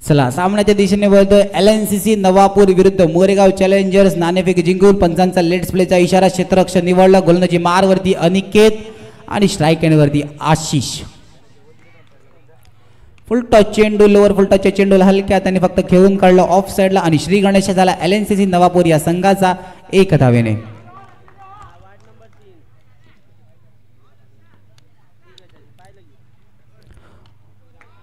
चला सामन्याच्या दिशेने वळतोय LNCC नवापूर विरुद्ध मोरेगाव चॅलेंजर्स. नाणेफेक जिंकून पंचांचा लेट्स प्लेचा इशारा. क्षेत्ररक्षण निवडला. गोलंदाजी मारवरती अनिकेत आणि स्ट्राईक एंडवरती आशिष. फुल टच चेंडू, लोअर फुल टचच्या चेंडूला हलक्या त्याने फक्त खेळून काढलं ऑफ साईडला आणि श्री गणेश झाला LNCC नवापूर या संघाचा 1 धावेने.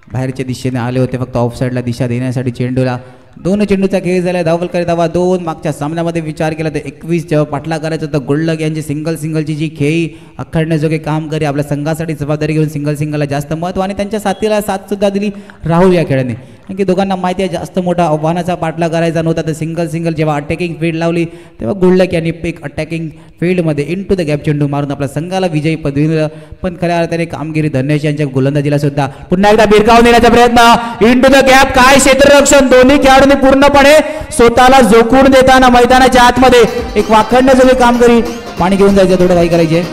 बाहेरच्या दिशेने आले होते फक्त ऑफ साईडला दिशा देण्यासाठी चेंडूला. 2 चेंडूचा खेळ झाला. धावफलकारी धावा 2. मागच्या सामन्यामध्ये विचार केला तर 21 जेव्हा पाठला करायचं होतं गुल्लक यांची सिंगलची जी खेळी आखडण्याजोगे काम करी आपल्या संघासाठी जबाबदारी घेऊन सिंगलला जास्त महत्त्व आणि त्यांच्या साथीला साथ सुद्धा दिली राहुल या खेळाने. कारण की दोघांना माहिती आहे जास्त मोठा आव्हानाचा पाठला करायचा नव्हता. तर सिंगल जेव्हा अटॅकिंग फील्ड लावली तेव्हा गुल्लक यांनी एक अटॅकिंग फील्डमध्ये इंटू द गॅप चेंडू मारून आपल्या संघाला विजयी पदवी दिलं. पण खऱ्या अर्थाने कामगिरी धन्यश यांच्या गोलंदाजीला सुद्धा पुन्हा एकदा भिरकावून देण्याचा प्रयत्न. इंटू द गॅप काय क्षेत्ररक्षण. दोन्ही खेळाडूंनी पूर्णपणे स्वतःला झोकून देताना मैदानाच्या आतमध्ये एक वाखडण्याजोगे काम करी. पाणी घेऊन जायचं थोडं काही करायचे.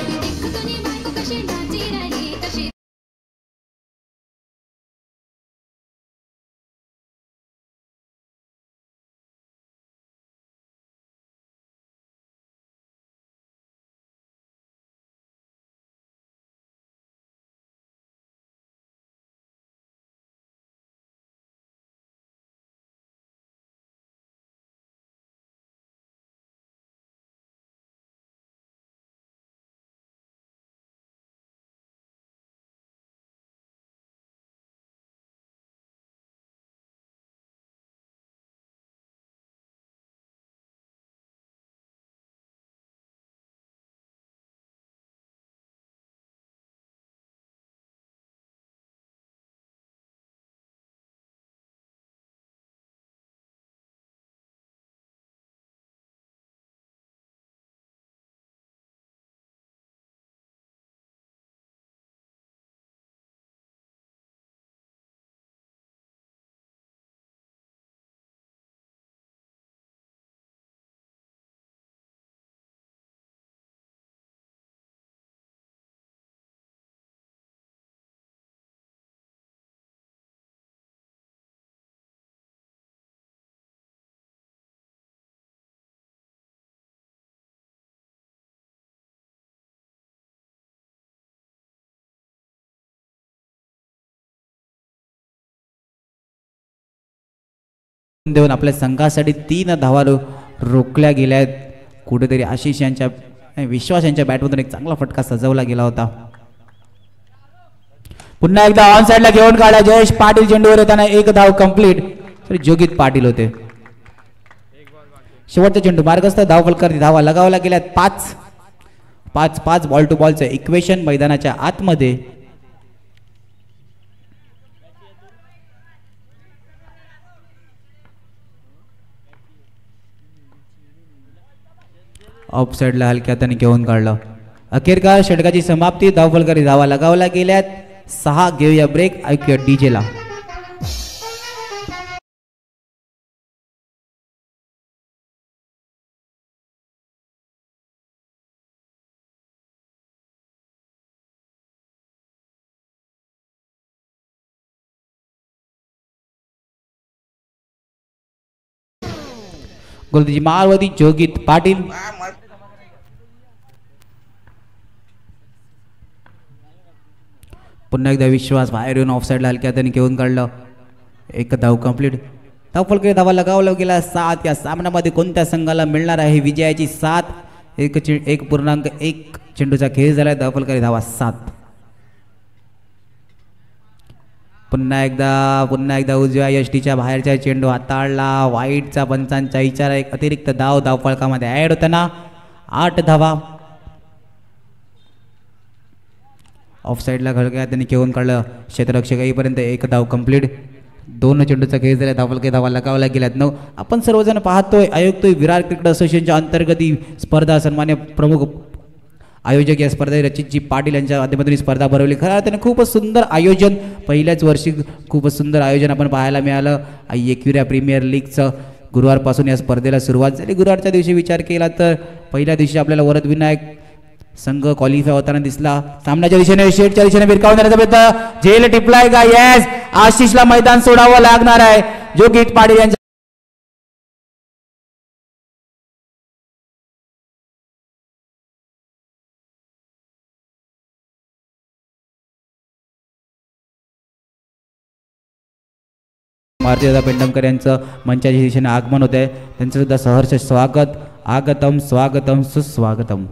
देऊन आपल्या संघासाठी 3 धावा रोखल्या गेल्या आहेत. कुठेतरी आशिष यांच्या विश्वास यांच्या बॅटमधून एक चांगला फटका सजवला गेला होता. पुन्हा एकदा ऑन साइडला घेऊन काढला जयेश पाटील. चेंडूवर येताना 1 धाव कंप्लीट. जोगित पाटील होते. शेवटचा चेंडू मार्गस्थ धावफलकारांनी धावा लगावला गेल्यात. 5 बॉल टू बॉलचं इक्वेशन मैदानाच्या आतमध्ये. ऑफ साइडला हलक्या हाताने घेऊन काढलं. अखेरकार षटकाची समाप्ती. धावफलकारी धावा लगावला गेल्यात. 6 घेऊया ब्रेक. ऐकूया डीजेला. गोलंदाजी मारवती जोगित पाटील. पुन्हा एकदा विश्वास बाहेर येऊन ऑफ साइडला हलक्या हाताने घेऊन काढलं. 1 धाव कंप्लीट. धावफलकारांनी धावा लगावला गेला 7. या सामन्यामध्ये कोणत्या संघाला मिळणार आहे विजयाची 7? 1.1 चेंडूचा खेळ झाला. धावफलकारांनी धावा 7. पुन्हा एकदा उजव्या यष्टीच्या बाहेरच्या चेंडू हाताळला. वाईटचा पंचांचा इशारा. एक अतिरिक्त धावफलकामध्ये ऍड होताना 8 धावा. ऑफ साइडला घडक्या त्यांनी खेळून काढलं. क्षेत्ररक्षक येईपर्यंत 1 धाव कंप्लीट. 2 चेंडूचा खेळ झाला. धावफलकारांनी धावा लगावला गेल्यात 9. आपण सर्वजण पाहतोय ऐकतोय विराट क्रिकेट असोसिएशनच्या अंतर्गत स्पर्धा. सन्मान्य प्रमुख आयोजक या स्पर्धेत रचितजी पाटील यांच्या माध्यमातून ही स्पर्धा भरवली. खरं अर्थाने खूपच सुंदर आयोजन, पहिल्याच वर्षी खूपच सुंदर आयोजन आपण पाहायला मिळालं. एकविरा प्रीमियर लीगचं गुरुवारपासून या स्पर्धेला सुरुवात झाली. गुरुवारच्या दिवशी विचार केला तर पहिल्या दिवशी आपल्याला वरद विनायक संघ क्वालिफाय होताना दिसला. सामन्याच्या दिशेने शेटच्या दिशेने भिरकावून देण्याचा प्रयत्न, झेल टिपलाय का? येस, आशिषला मैदान सोडावं लागणार आहे. जो गीत पाटील यांच्या मारुती दादा पेंडमकर यांचं मंचाच्या दिशेने आगमन होत आहे. त्यांचं सुद्धा सहर्ष स्वागत. आगतम स्वागतम सुस्वागतम.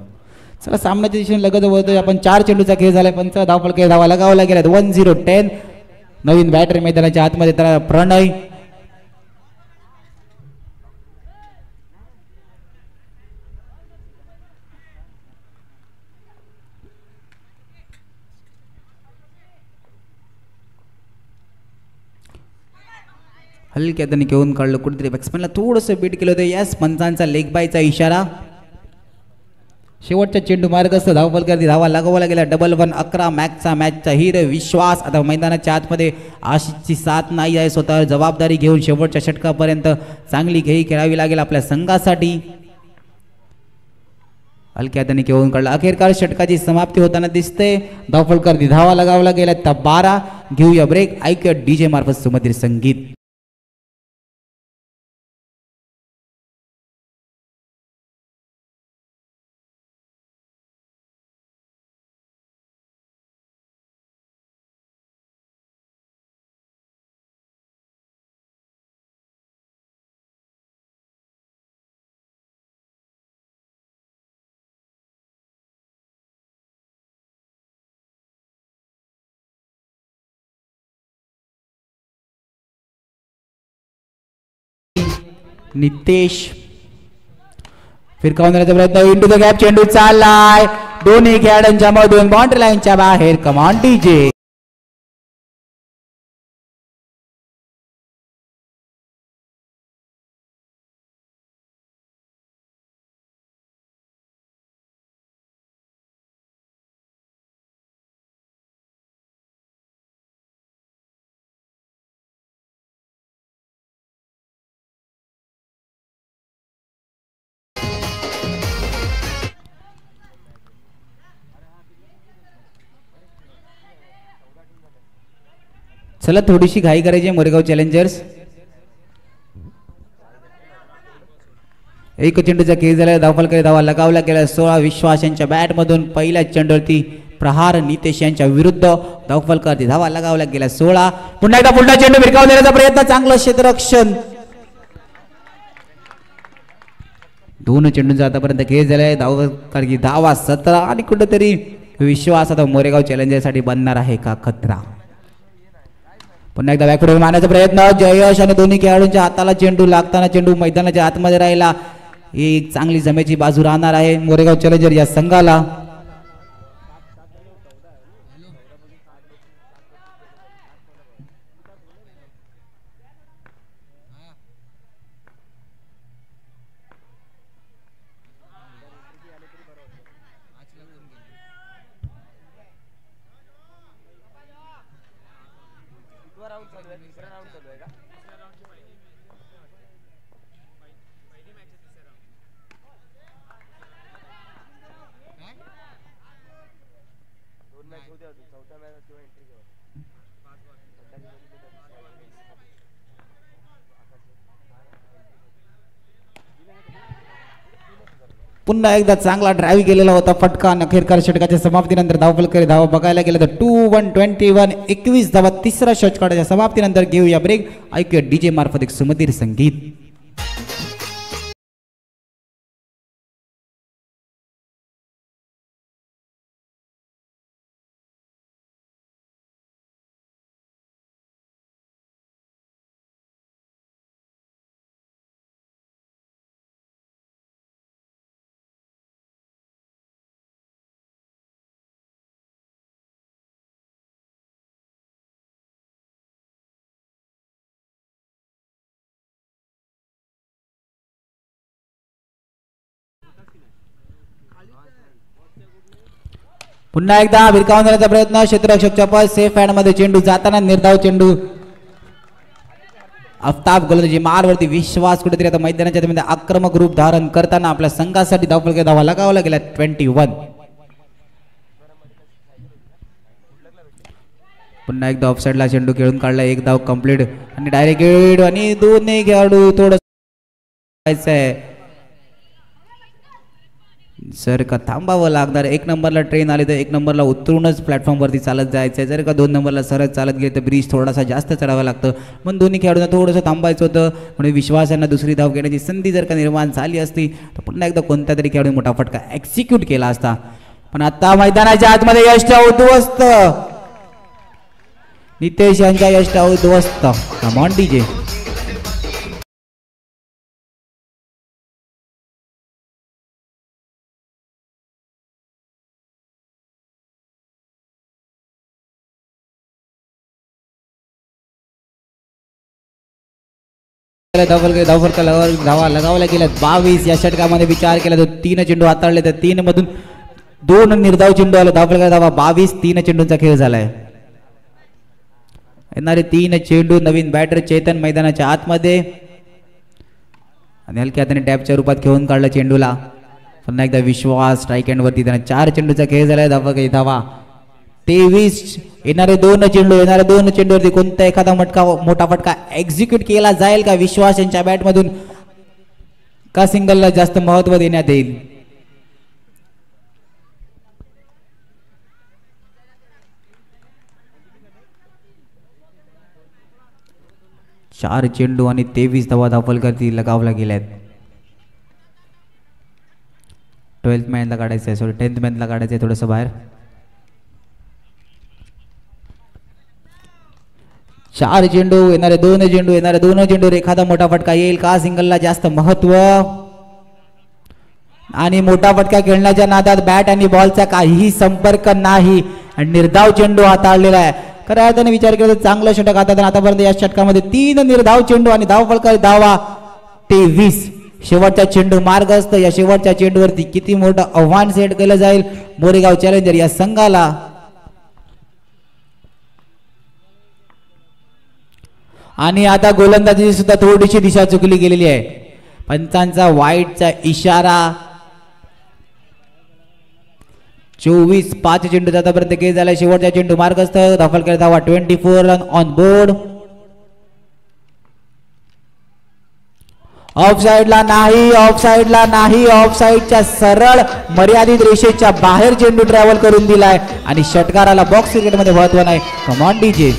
चला सामन्याच्या दिशेने लगत होतोय आपण. 4 चेंडूचा खेळ झालाय. पंच धावफलके धावा लगावला गेल्यात. 1-0-10. नवीन बॅटर मैदानाच्या आतमध्ये तर प्रणय हलक्या त्यांनी घेऊन काढलं. कुठेतरी बॅट्समॅनला थोडंसं बीट केलं होतं. यास पंचांचा लेग बायचा इशारा. शेवटचा चेंडू मार्ग असतो. धावफलकावरती धावा लगावला गेला. 1-1-11 मॅचचा हीर विश्वास. आता मैदानाच्या आतमध्ये आशिषची साथ नाही आहे. स्वतः जबाबदारी घेऊन शेवटच्या षटकापर्यंत चांगली खेळी खेळावी लागेल आपल्या संघासाठी. हलक्या त्यांनी घेऊन काढला. अखेरकार षटकाची समाप्ती होताना दिसते. धावफलकावरती धावा लगावला गेला. त्या 12. घेऊया ब्रेक. ऐकूया डीजे मार्फत सुमधुर संगीत. नितेश फिरकावून देण्याचा प्रयत्न. इंटू द गॅप चेंडू चाललाय. दोन्ही खेळाडूंच्या मधून बाउंड्री लाईनच्या बाहेर. कमान डीजे. चला थोडीशी घाई करायची आहे मोरेगाव चॅलेंजर्स. एक चेंडूचा खेळ झाला. धावफलकावरती धावा लगावला गेला. 16 विश्वास यांच्या बॅट मधून पहिल्या चेंडूवरती प्रहार नितेश यांच्या विरुद्ध. धावफलकावरती धावा लगावला गेला. 16. पुन्हा एकदा पुढला चेंडू भिरकावून देण्याचा प्रयत्न. चांगलं क्षेत्ररक्षण. 2 चेंडूंचा आतापर्यंत खेळ झालाय. धावफलकावरती धावा 17. आणि कुठेतरी विश्वास आता मोरेगाव चॅलेंजर्ससाठी बनणार आहे का खतरा. पुन्हा एकदा बॅकफुट मारण्याचा प्रयत्न. जयश आणि दोन्ही खेळाडूंच्या हाताला चेंडू लागताना चेंडू मैदानाच्या आतमध्ये राहिला. एक चांगली जमेची बाजू राहणार आहे मोरेगाव चॅलेंजर या संघाला. पुन्हा एकदा चांगला ड्राईव्ह केलेला होता फटका. अखेरकार षटकाच्या समाप्तीनंतर धावफलकावरती धावा बघायला गेलं तर 2-1-21 21 धावा. तिसरा षटकाच्या समाप्तीनंतर घेऊया ब्रेक. ऐकूया डीजे मार्फत एक सुमधुर संगीत. पुन्हा एकदा भिरकावून देण्याचा प्रयत्न, क्षेत्ररक्षक चपळ, सेफ हँड मध्ये चेंडू जाताना निर्धाव चेंडू. आफताब गोलंदाजी मारवरती, विश्वास कुठेतरी आता मैदानाच्या मध्ये आक्रमक रूप धारण करताना आपल्या संघासाठी धावफलक धावा लगावला गेला 21. पुन्हा एकदा ऑफसाईडला चेंडू खेळून काढला, एक धाव कंप्लीट आणि डायरेक्ट गेट आणि दोन्ही खेळाडू थोडं जर का थांबावं लागणार, एक नंबरला ट्रेन आली तर एक नंबरला उतरूनच प्लॅटफॉर्मवरती चालत जायचं आहे. जर का 2 नंबरला सरळ चालत गेले तर ब्रिज थोडासा जास्त चढावं लागतं. पण दोन्ही खेळाडूंना थोडंसं थांबायचं होतं. म्हणून विश्वासांना दुसरी धाव घेण्याची संधी जर का निर्माण झाली असती तर पुन्हा एकदा कोणत्या तरी खेळाडूने मोठा फटका एक्झिक्यूट केला असता. पण आता मैदानाच्या आतमध्ये यष्टा उद्ध्वस्त, नितेश यांच्या यष्टा उद्ध्वस्त. कम ऑन डीजे. धावा लगावल्या गेल्या 22. या षटकामध्ये विचार केला तर 3 चेंडू हाताळले, तर 3 मधून 2 निर्धाव चेंडू आले. धावफलकाला धावा 22. 3 चेंडूंचा खेळ झालाय. येणारे 3 चेंडू नवीन बॅटर चेतन मैदानाच्या आतमध्ये आणि हलक्या हाताने टॅपच्या रूपात खेळून काढला चेंडूला. पुन्हा एकदा विश्वास स्ट्राईक हँड वरती, त्यांना 4 चेंडूचा खेळ झालाय. धावा 23. येणारे 2 चेंडूवरती कोणता एखादा मोठा फटका एक्झिक्यूट केला जाईल का विश्वास यांच्या बॅटमधून, का सिंगलला जास्त महत्व देण्यात येईल. चार चेंडू आणि 23 धावा धावफलकावरती लगावला गेल्यात. 12th मॅनला काढायचं आहे, 10th मॅनला काढायचं आहे थोडंसं बाहेर. 4 चेंडू, येणारे 2 चेंडू, एखादा मोठा फटका येईल का, सिंगलला जास्त महत्व. आणि मोठा फटका खेळण्याच्या नादात बॅट आणि बॉलचा काहीही संपर्क नाही आणि निर्धाव चेंडू हाताळलेला आहे. खऱ्या अर्थाने विचार केला तर चांगलं षटक हातात. आतापर्यंत या षटकामध्ये 3 निर्धाव चेंडू आणि धावफलक धावा 23. शेवटचा चेंडू मार्ग असतं. या शेवटच्या चेंडूवरती किती मोठं आव्हान सेट केलं जाईल मोरेगाव चॅलेंजर या संघाला. आणि आता गोलंदाजी सुद्धा थोडीशी दिशा चुकली गेलेली आहे. पंचांचा वाईटचा इशारा. 24. 5 चेंडू आतापर्यंत खेळ झाला. शेवटचा चेंडू मार्गस्थ. धावफलक धावा 24 रन ऑन बोर्ड. ऑफसाइडला नाही, ऑफसाइडच्या सरळ मर्यादित रेषेच्या बाहेर चेंडू ट्रॅव्हल करून दिलाय आणि षटकाराला बॉक्स क्रिकेटमध्ये महत्व नाही. कम ऑन डीजे.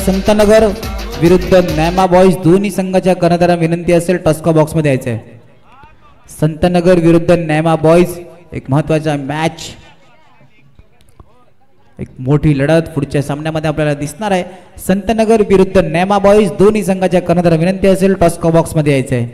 संतनगर विरुद्ध नॅमा बॉयज, दोन्ही संघाच्या कर्णधारांना विनंती असेल टस्का बॉक्स मध्ये यायचंय. संतनगर विरुद्ध नॅमा बॉयज, एक महत्वाचा मॅच, एक मोठी लढत पुढच्या सामन्यामध्ये आपल्याला दिसणार आहे. संतनगर विरुद्ध नॅमा बॉयज, दोन्ही संघाच्या कर्णधारांना विनंती असेल टस्का बॉक्स मध्ये यायचंय.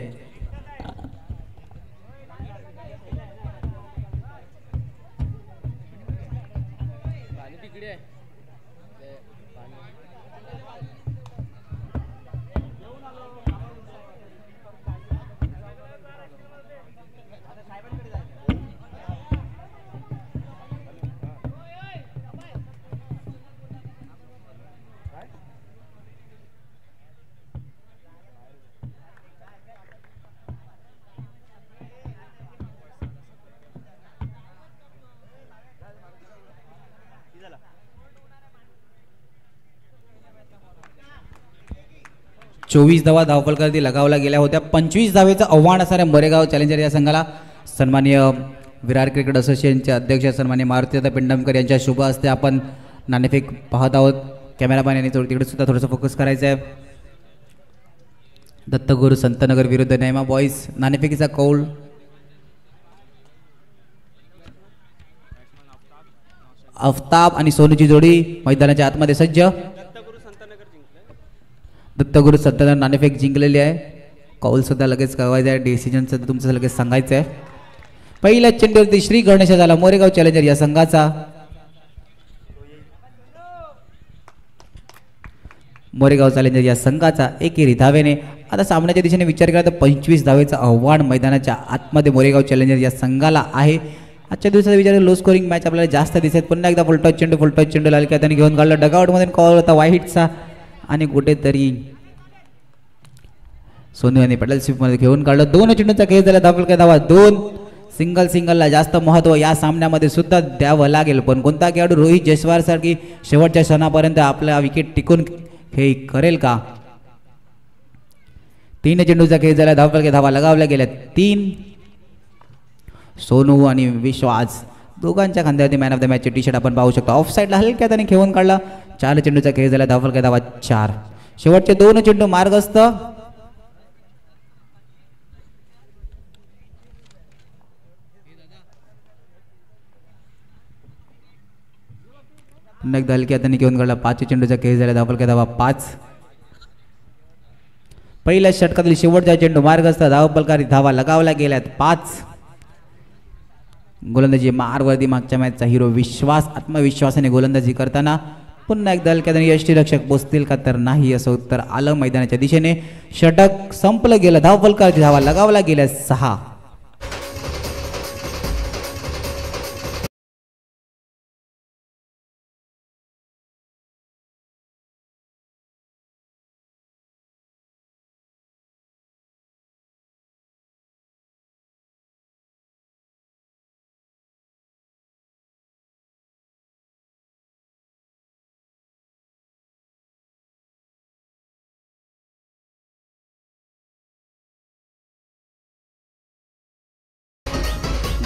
चोवीस धावा धावफलकावरती लगावला गेल्या होत्या. 25 धावेचं आव्हान असणाऱ्या मोरेगाव चॅलेंजर या संघाला सन्माननीय विरार क्रिकेट असोसिएशनचे अध्यक्ष सन्माननीय मारुतीदादा पिंडमकर यांच्या शुभ हस्ते आपण नाणेफेक पाहत आहोत. कॅमेरामॅन यांनी तिकडे सुद्धा थोडंसं फोकस करायचं आहे. दत्तगुरू संतनगर विरुद्ध नैमा बॉईज, नाणेफेकीचा कौल आफताब आणि सोनूची जोडी मैदानाच्या आतमध्ये सज्ज. दत्तगुरु संतनगर नाणेफेक जिंकलेली आहे. कौल सुद्धा लगेच कळवायचं आहे. डिसिजन सुद्धा तुमचं लगेच सांगायचं आहे. पहिल्या चेंडूवरती श्री गणेश झाला मोरेगाव चॅलेंजर या संघाचा. मोरेगाव चॅलेंजर या संघाचा एकेरी धावेने. आता सामन्याच्या दिशेने विचार केला तर 25 धावेचं आव्हान मैदानाच्या आतमध्ये मोरेगाव चॅलेंजर या संघाला आहे. आजच्या दिवसाचा विचार लो स्कोरिंग मॅच आपल्याला जास्त दिसत. पुन्हा एकदा फुलटॉच चेंडू लालक्या त्यांनी घेऊन काढला. डगआउटमध्ये कॉल होता वाईटचा आणि कुठेतरी सोनू यांनी पटेल स्वीपमध्ये घेऊन काढलं. 2 चेंडूचा खेळ झाला. धावा 2. सिंगलला जास्त महत्त्व या सामन्यामध्ये सुद्धा द्यावं लागेल. पण कोणता खेळाडू रोहित जयस्वाल सारखी शेवटच्या क्षणापर्यंत आपला विकेट टिकून हे करेल का. 3 चेंडूचा खेळ झाला. धावा लगावल्या गेल्या 3. सोनू आणि विश्वास दोघांच्या खांद्यावरती मॅन ऑफ द मॅचचे टी शर्ट आपण पाहू शकतो. ऑफ साईडला हलक्या त्याने खेळून काढला. 4 चेंडूचा खेळ झाला. धावा 4. शेवटचे 2 चेंडू मार्गस्थ. पुन्हा एकदा हलक्या त्याने घेऊन काढला. 5 चेंडूचा खेळ झाला. धावा 5. पहिल्या षटकातील शेवटचा चेंडू मार्गस्थ. धावफलकारी धावा लगावल्या गेल्यात 5. गोलंदाजी मारवरती मागच्या मॅचचा हिरो विश्वास आत्मविश्वासाने गोलंदाजी करताना पुन्हा एकदा हलक्या त्याने यष्टीरक्षक पोचतील का तर नाही असं उत्तर आलं मैदानाच्या दिशेने. षटक संपलं गेलं. धावफलकारी धावा लगावल्या गेल्या 6.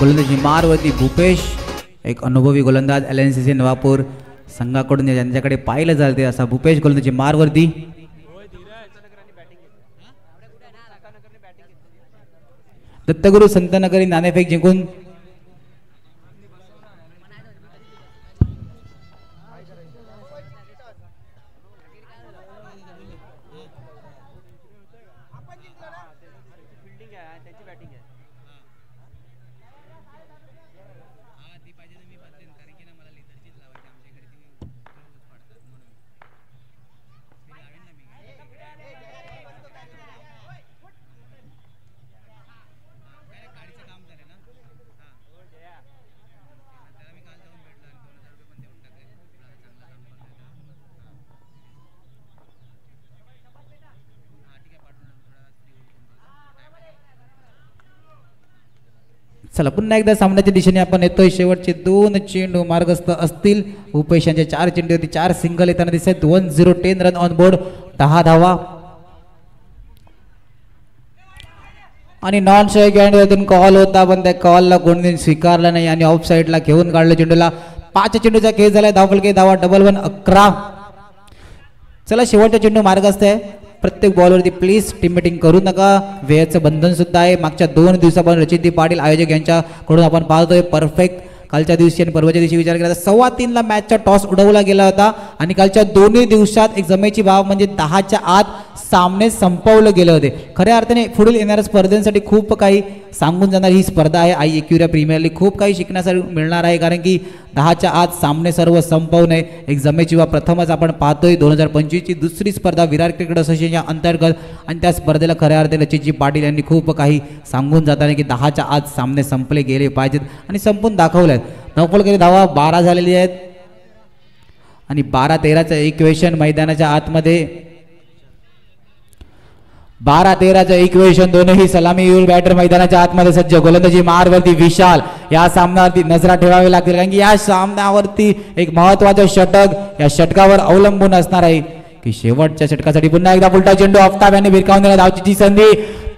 गोलंदाजी मारवरती भूपेश एक अनुभवी गोलंदाज LNCC नवापूर संघाकडून ज्यांच्याकडे पाहिलं जाते असा भूपेश गोलंदाजी मारवरती. दत्तगुरु संतनगरी नाणेफेक जिंकून चला पुन्हा एकदा सामन्याच्या दिशेने आपण येतोय. शेवटचे 2 चेंडू मार्गस्थ असतील. उपेश यांच्या 4 चेंडूवरती 4 सिंगल येताना दिसत. 10 रन ऑन बोर्ड. 10 धावा आणि नॉन स्ट्राईक हँडवरतून कॉल होता पण त्या कॉलला कोणी स्वीकारला नाही आणि ऑफ साईडला घेऊन काढलं चेंडूला. 5 चेंडूचा खेळ झालाय. धावा 1-1 11. चला शेवटचा चेंडू मार्गस्थ आहे. प्रत्येक बॉलवरती प्लीज टीममेटिंग करू नका. वेळेचं बंधन सुद्धा आहे. मागच्या 2 दिवसापासून रचिती पाटील आयोजक यांच्याकडून आपण पाहतोय परफेक्ट. कालच्या दिवशी आणि परवाच्या दिवशी विचार केला तर 3:15ला मॅचचा टॉस उडवला गेला होता आणि कालच्या दोन्ही दिवसात एक जमेची भाव म्हणजे 10च्या आत सामने संपवले गेले होते. खऱ्या अर्थाने पुढील येणाऱ्या स्पर्धेसाठी खूप काही सांगून जाणार ही स्पर्धा आहे. IEQRA प्रीमियर लीग खूप काही शिकण्यासाठी मिळणार आहे कारण की 10च्या आत सामने सर्व संपवणे एक जमेची भाव प्रथमच आपण पाहतोय. 2025ची दुसरी स्पर्धा विराट क्रिकेट असोसिएशनच्या अंतर्गत आणि त्या स्पर्धेला खऱ्या अर्थाने रचितजी पाटील यांनी खूप काही सांगून जाताना की 10च्या आत सामने संपले गेले पाहिजेत आणि संपून दाखवले आहेत. धावफलकारी धावा 12 झालेली आहेत आणि 12-13चं इक्वेशन मैदानाच्या आतमध्ये 12-13चं इक्वेशन. दोनही सलामीवीर बॅटर मैदानाच्या आतमध्ये सज्ज. गोलंदाजी मारवरती विशाल. या सामन्यावरती नजरा ठेवावी लागतील कारण की या सामन्यावरती एक महत्वाचं षटक या षटकावर अवलंबून असणार आहे की शेवटच्या षटकासाठी पुन्हा एकदा उलटा चेंडू आफताब यांनी भिरकावून दिला. धावची संधी.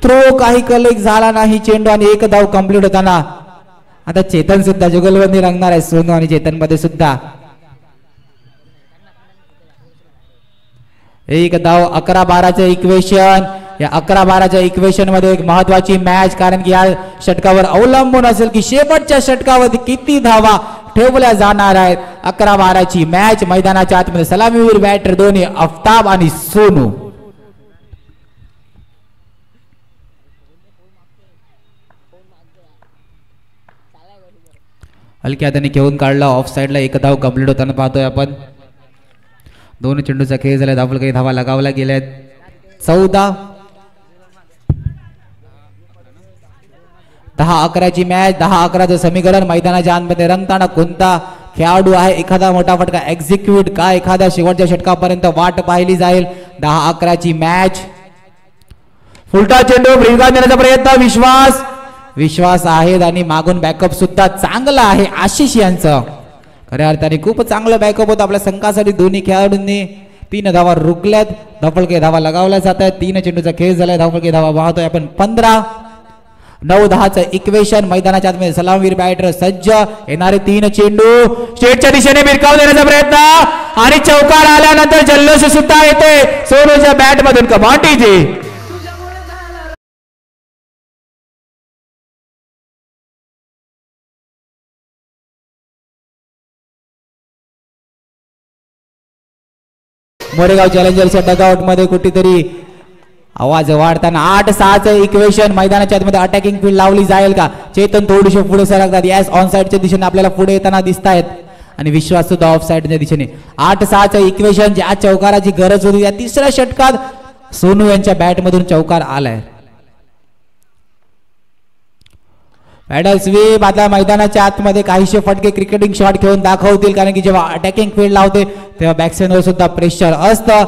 थ्रो काही कलेक्ट झाला नाही चेंडू आणि 1 धाव कंप्लीट होताना आता चेतन सुद्धा जुगलबंदी रंगणार आहे. सोनू आणि चेतन मध्ये सुद्धा 1 धाव. 11-12चं इक्वेशन. या 11-12च्या इक्वेशन मध्ये एक महत्वाची मॅच कारण की या षटकावर अवलंबून असेल की शेवटच्या षटकावरती किती धावा ठेवल्या जाणार आहेत. 11-12ची मॅच मैदानाच्या आतमध्ये सलामीवीर बॅटर दोन्ही आफताब आणि सोनू. हलक्या हाताने घेऊन काढला ऑफ साइडला. एक धाव कंप्लीट होताना पाहतोय आपण. दोन चेंडूचा खेळ झाला. धावल काही धावा लगावल्या गेल्यात. 14 10-11ची मॅच. 10-11चं समीकरण मैदानाच्या आतमध्ये रंगताना कोणता खेळाडू आहे एखादा मोठा फटका एक्झिक्यूट का एखाद्या शेवटच्या षटकापर्यंत वाट पाहिली जाईल. 10-11ची मॅच. फुलटा चेंडू ब्रिंगा देण्याचा प्रयत्न. विश्वास आहे आणि मागून बॅकअप सुद्धा चांगला आहे आशिष यांचं. खऱ्या अर्थाने खूप चांगलं बॅकअप होतं आपल्या संघासाठी. दोन्ही खेळाडूंनी 3 धावा रोखल्यात. धावफलके धावा लगावल्या जात आहेत. 3 चेंडूचा खेळ झालाय. धावफलके धावा पाहतोय आपण 15. 9-10चं इक्वेशन मैदानाच्या आतमध्ये सलामीवीर बॅटर सज्ज. येणारे 3 चेंडू स्टेटच्या दिशेने भिरकाव देण्याचा प्रयत्न आणि चौकार आल्यानंतर जल्लोष सुद्धा येते सोनूच्या बॅट मधून. कमांडीजी मोरेगाव चॅलेंजर्सच्या डगआउट मध्ये कुठेतरी आवाज वाढताना 8-6चं इक्वेशन मैदानाच्या आतमध्ये अटॅकिंग फील्ड लावली जाईल का. चेतन थोडीशी पुढे सरकतात. यस ऑन साइडच्या दिशेने आपल्याला पुढे येताना दिसत आहेत आणि विश्वास सुद्धा ऑफ साइडच्या दिशेने. 8-6चं इक्वेशन. ज्या चौकाराची गरज होती या तिसऱ्या षटकात सोनू यांच्या बॅट मधून चौकार आलाय. Paddle sweep. आता मैदानाच्या आतमध्ये काहीशे फटके क्रिकेटिंग शॉट खेळून दाखवतील कारण की जेव्हा अटॅकिंग फील्ड लावते तेव्हा बॅट्समॅनवर सुद्धा प्रेशर असतं.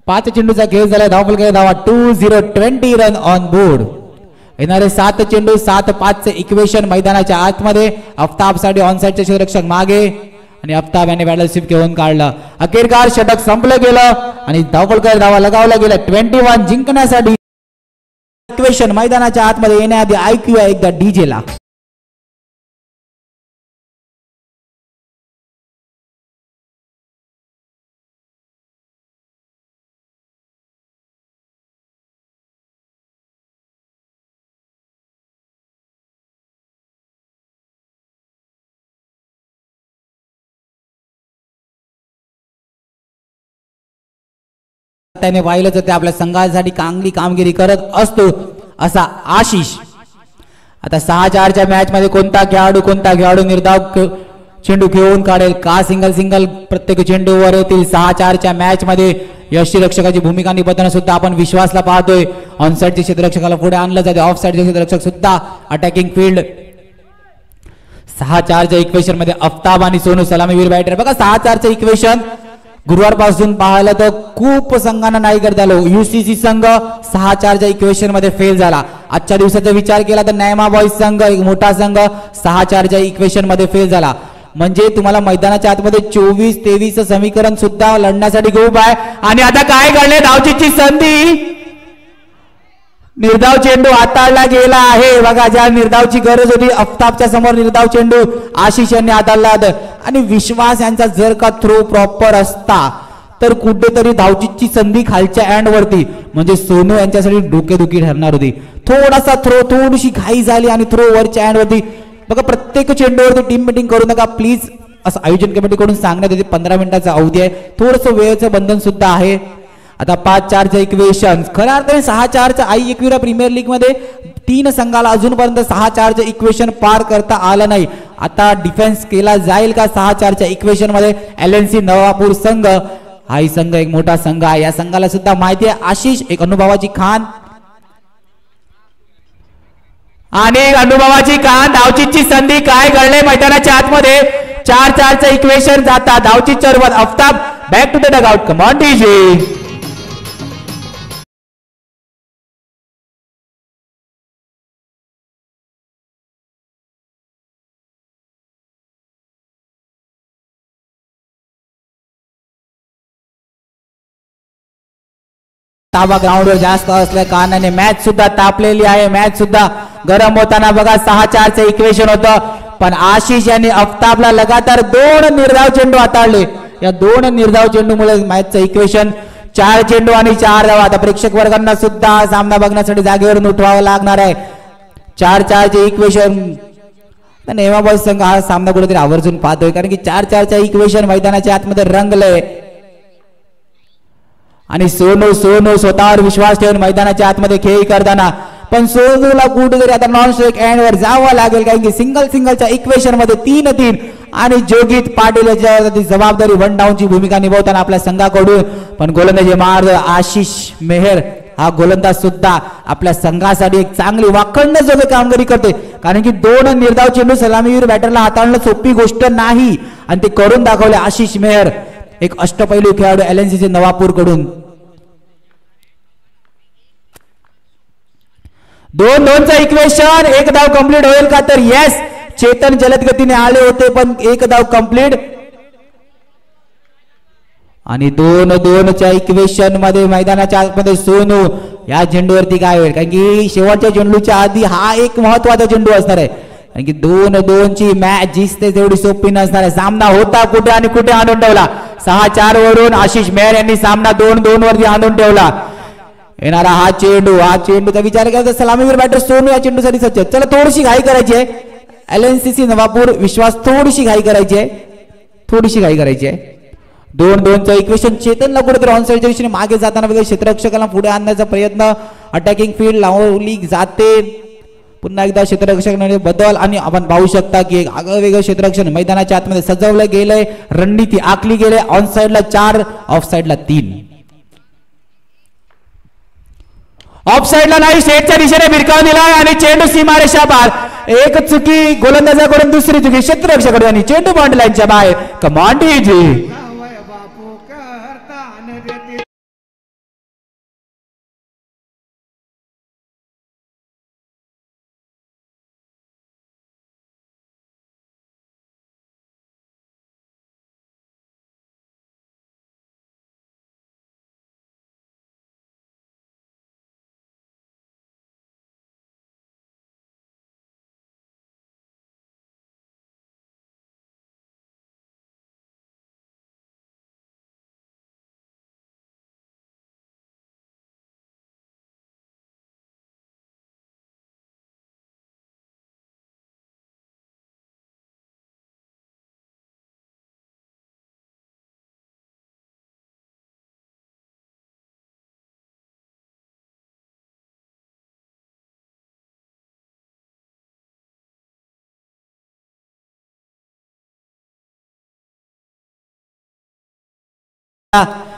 5 चेंडूचा खेळ झाला. धावफलके धावा 2-0. 20 रन ऑन बोर्ड. येणारे 7 चेंडू 7-5चं इक्वेशन मैदानाच्या आतमध्ये. आफताबसाठी ऑनसाइडचे क्षेत्ररक्षक मागे आणि आफताब याने पॅडल स्वीप घेऊन काढलं. अखेरकार षटक संपलं गेलं आणि धावफलके धावा लगावला गेला. 21 जिंकण्यासाठी इक्वेशन मैदानाच्या आतमध्ये येण्याआधी ऐकूया एकदा डीजे ला. त्याने पाहिलं तर ते आपल्या संघासाठी चांगली कामगिरी करत असतो असा आशिष. आता 6-4च्या मॅच मध्ये कोणता खेळाडू निर्धाव चेंडू घेऊन काढेल का सिंगल प्रत्येक चेंडूवर येतील. 6-4च्या मॅच मध्ये यष्टीरक्षकाची भूमिका निभवताना सुद्धा आपण विश्वासला पाहतोय. ऑनसाइडच्या क्षेत्ररक्षकाला पुढे आणलं जाते. ऑफ साइडचे क्षेत्ररक्षक सुद्धा अटॅकिंग फील्ड. 6-4च्या इक्वेशन मध्ये आफताब आणि सोनू सलामीवीर बॅटर. बघा 6-4चं इक्वेशन गुरुवारपासून पाहायला तर खूप संघांना नाही करता आलं. UCC संघ 6-4च्या इक्वेशन मध्ये फेल झाला. आजच्या दिवसाचा विचार केला तर नॅमा बॉईज संघ एक मोठा संघ 6-4च्या इक्वेशन मध्ये फेल झाला. म्हणजे तुम्हाला मैदानाच्या आतमध्ये 24-23 समीकरण सुद्धा लढण्यासाठी खूप आहे. आणि आता काय घडले. धावचीची संधी. निर्धाव चेंडू हाताळला गेला आहे. बघा ज्या निर्धावची गरज होती आफताबच्या समोर निर्धाव चेंडू आशिष यांनी हाताळला आणि विश्वास यांचा जर का थ्रो प्रॉपर असता तर कुठेतरी धावचीची संधी खालच्या एंड वरती म्हणजे सोनू यांच्यासाठी डोकेदुखी ठरणार होती. थोडासा थ्रो थोडीशी घाई झाली आणि थ्रो वरच्या एंड वरती. बघा प्रत्येक चेंडूवरती टीम मिटिंग करू नका प्लीज असं आयोजन कमिटीकडून सांगण्यात येते. 15 मिनिटाचा अवधी आहे. थोडंसं वेळेचं बंधन सुद्धा आहे. आता 5-4चं इक्वेशन. खऱ्या अर्थाने 6-4चं एकविरा प्रीमियर लीग मध्ये 3 संघाला अजूनपर्यंत 6-4चं इक्वेशन पार करता आलं नाही. आता डिफेन्स केला जाईल का 6-4च्या इक्वेशन मध्ये. LNC नवापूर संघ हाही संघ एक मोठा संघ आहे. या संघाला सुद्धा माहिती आहे आशिष एक अनुभवाची खान आणि अनुभवाची खान. धावचीची संधी. काय घडले मैदानाच्या आतमध्ये. 4-4चं इक्वेशन जाता धावची चरवत. Aftab back to the dugout. Come on DJ. ताबा ग्राउंडवर जास्त असल्या कारणाने मॅच सुद्धा तापलेली आहे. मॅच सुद्धा गरम होताना बघा 6-4चं इक्वेशन होतं पण आशिष यांनी आफताबला लगातार 2 निर्धाव चेंडू हाताळले. या 2 निर्धाव चेंडूमुळे मॅचचं इक्वेशन 4 चेंडू आणि 4 धावा. आता प्रेक्षक वर्गांना सुद्धा सामना बघण्यासाठी जागेवरून उठवावं लागणार आहे. 4-4चे इक्वेशन नेमाबाद संघ हा सामना कुठेतरी आवर्जून पाहतोय कारण की 4-4च्या इक्वेशन मैदानाच्या आतमध्ये रंगलंय आणि सोनू स्वतःवर विश्वास ठेवून मैदानाच्या आतमध्ये खेळ करताना पण सोनूला कुठेतरी आता नॉन स्ट्राइक एंड वर जावं लागेल कारण की सिंगलच्या इक्वेशन मध्ये 3-3 आणि जोगित पाटील याची जबाबदारी वन डाऊन ची भूमिका निभावताना आपल्या संघाकडून पण गोलंदाजी मार्ग आशिष मेहर हा गोलंदाज सुद्धा आपल्या संघासाठी एक चांगली वाखणण्याजोगी कामगिरी करते कारण की 2 निर्धाव चेंडू सलामीवीर बॅटरला हाताळणं सोपी गोष्ट नाही आणि ते करून दाखवले आशिष मेहर एक अष्टपैलू खेळाडू LNCC नवापूर कडून 2-2चा इक्वेशन एक धाव कंप्लीट होईल का तर येस चेतन जलद गतीने आले होते पण एक धाव कंप्लीट आणि 2-2च्या इक्वेशन मध्ये मैदानाच्या आतमध्ये सोनू या चेंडूवरती काय होईल कारण की शेवटच्या चेंडूच्या आधी हा एक महत्वाचा चेंडू असणार आहे कारण की 2-2ची मॅच जिंकते तेवढी सोपी नसणार आहे सामना होता कुठे आणि कुठे आणून ठेवला 6-4 वरून आशिष मेहर यांनी सामना 2-2 वरती आणून ठेवला येणारा हा चेंडूचा विचार केला तर सलामीवीर बॅटर सोनू या चेंडूसाठी सज्ज चला थोडीशी घाई करायची आहे LNCC नवापूर विश्वास थोडीशी घाई करायची आहे 2-2चं इक्वेशन चेतनला कुठेतरी ऑनसाइडच्या दिशेने मागे जाताना वगैरे क्षेत्ररक्षकाला पुढे आणण्याचा प्रयत्न अटॅकिंग फील्ड लावली जाते पुन्हा एकदा क्षेत्ररक्षक बदल आणि आपण पाहू शकता की एक आगळं क्षेत्ररक्षण मैदानाच्या आतमध्ये सजवलं गेलंय रणनीती आखली गेले ऑन साइडला 4 ऑफ साइडला 3 ऑफ साइडला नाही सेटच्या दिशेने भिरकाव दिला आणि चेंडू सीमारेषा बाहेर एक चुकी गोलंदाजाकडून दुसरी चुकी क्षेत्ररक्षकाकडून आणि चेंडू बॉन्ड लाईनच्या बाहेर कमांड जी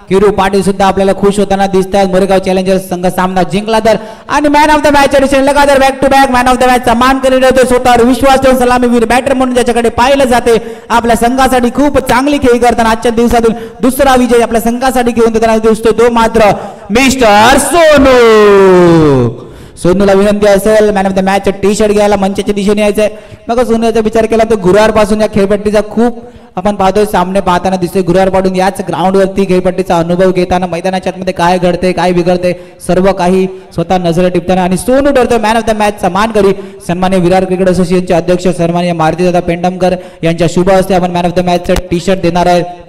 किरू पाटील सुद्धा आपल्याला खुश होताना दिसतात मोरेगाव चॅलेंजर्स संघ सामना जिंकला तर आणि man of the match addition लगातार back to back man of the match चा मान केलेला होतो स्वतःवर विश्वास ठेवून सलामीवीर बॅटर म्हणून ज्याच्याकडे पाहिलं जाते आपल्या संघासाठी खूप चांगली खेळी करताना आजच्या दिवसातील दुसरा विजय आपल्या संघासाठी घेऊन देताना दिसतो तो मात्र मिस्टर सोनूला विनंती असेल man of the match T shirt घ्यायला मंचाच्या दिशेने यायचंय मग सोनूचा विचार केला तर गुरुवार पासून या खेळपट्टीचा खूप आपण पाहतोय सामने पाहताना दिसतोय गुरुवार पाडून याच ग्राउंडवरती खेळपट्टीचा अनुभव घेताना मैदानाच्या आतमध्ये काय घडते काय बिघडते सर्व काही स्वतः नजर टिपताना आणि सोनू ठरतोय मॅन ऑफ द मॅचचा मानकरी सन्मान्य विरार क्रिकेट असोसिएशनचे अध्यक्ष सन्मान्य मारुतीदादा पेंडमकर यांच्या शुभ हस्ते आपण मॅन ऑफ द मॅचचा टी शर्ट देणार आहे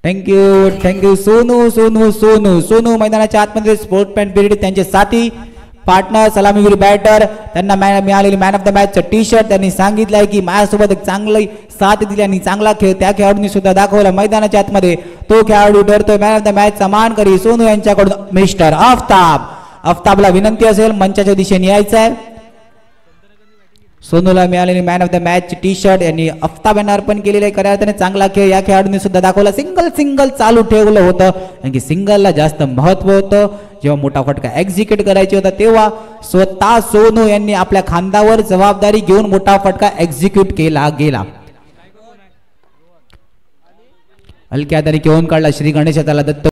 थँक्यू सोनू मैदानाच्या आतमध्ये स्पोर्ट पॅन्ट पिरियड त्यांचे साथी पार्टनर सलामीवीर बॅटर त्यांना मिळालेली man of the match T shirt त्यांनी सांगितलं आहे की माझ्यासोबत एक चांगली साथ दिली आणि चांगला खेळ त्या खेळाडूंनी सुद्धा दाखवला मैदानाच्या आतमध्ये तो खेळाडू ठरतोय मॅन ऑफ द मॅचचा मानकरी सोनू यांच्याकडून मिस्टर आफताबला विनंती असेल मंचाच्या दिशेने यायचं आहे सोनूला मिळालेली man of the match T shirt यांनी आफताब यांना अर्पण केलेले आहे खऱ्या अर्थाने चांगला खेळ या खेळाडूंनी सुद्धा दाखवला सिंगल चालू ठेवलं होतं कारण की सिंगलला जास्त महत्व होतं जेव्हा मोठा फटका एक्झिक्यूट करायचा होता तेव्हा स्वतः सोनू यांनी आपल्या खांद्यावर जबाबदारी घेऊन मोठा फटका एक्झिक्यूट केला गेला हलक्या हाताने घेऊन काढला श्री गणेश दत्त